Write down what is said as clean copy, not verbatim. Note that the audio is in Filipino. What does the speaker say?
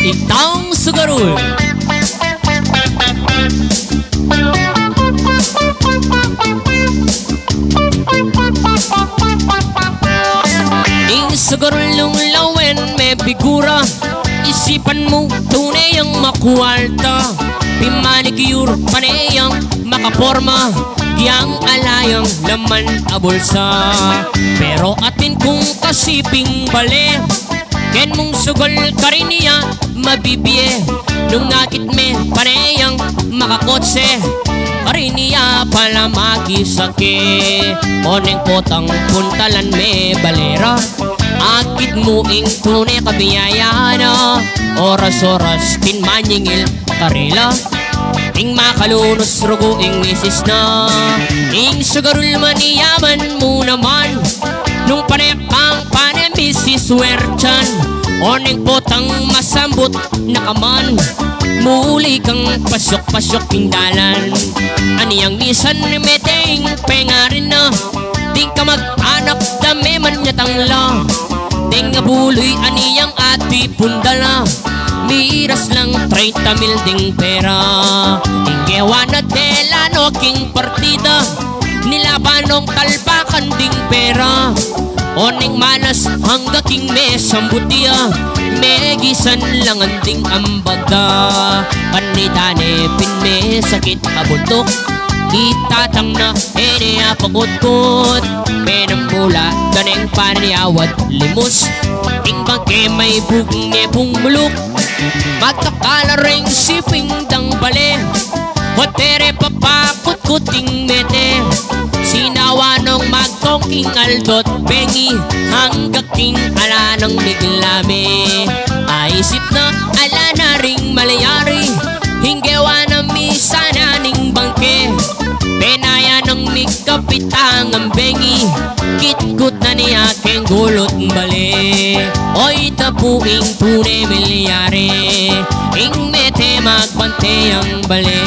Itang sugarul Ing sugarul nung lawen may figura. Isipan mo tunay ang makuwalta. Pimanikyur panayang makaporma. Yang alayang laman abulsa. Pero atin kung kasiping bale. Ken mong sugal ka rin niya mabibiye. Nung ngakit me panayang makakotse. Karin niya pala makisake. Oneng potang puntalan me balera. Akit mo ing tunay kabiyayana. Oras-oras tinmanyingil karila. Ing makalunos rugo ing misis na. Ing sugarul maniyaman mo naman. Nung panekang panemisis werchan. Oneng potang masambot nakaman. Muli kang pasok-pasok ing dalan. Aniyang misan meteng pengarin na. Ding ka mag-anak dami man niya tangla. Ding nga buloy aniyang ati pundala. Miras lang 30 mil ding pera. Inggewa na tela no king partida. Nilabanong talpakan ding pera. Oning malas hangga king mesambutiya. Megisan lang anding ambaga. Kanitane pinme sakit abutok. Itatang na eniya pagkutkot. Penambula ganeng paniyawat limos. Ing bangke may bugong nebong muluk. Magkakala ring siping dang bale. Hotere papakut-kuting mete. Sinawa nung magkongking aldot bengi. Hanggang king ala ng miglame. Aisip na ala na ring malayari. Hinggewa na misa na ning bangke. Penaya ng mikapitang ang bengi. Kitkut na niya keng gulot bale. Oy tapuing tunay milyari. Ing mete magbante ang bale.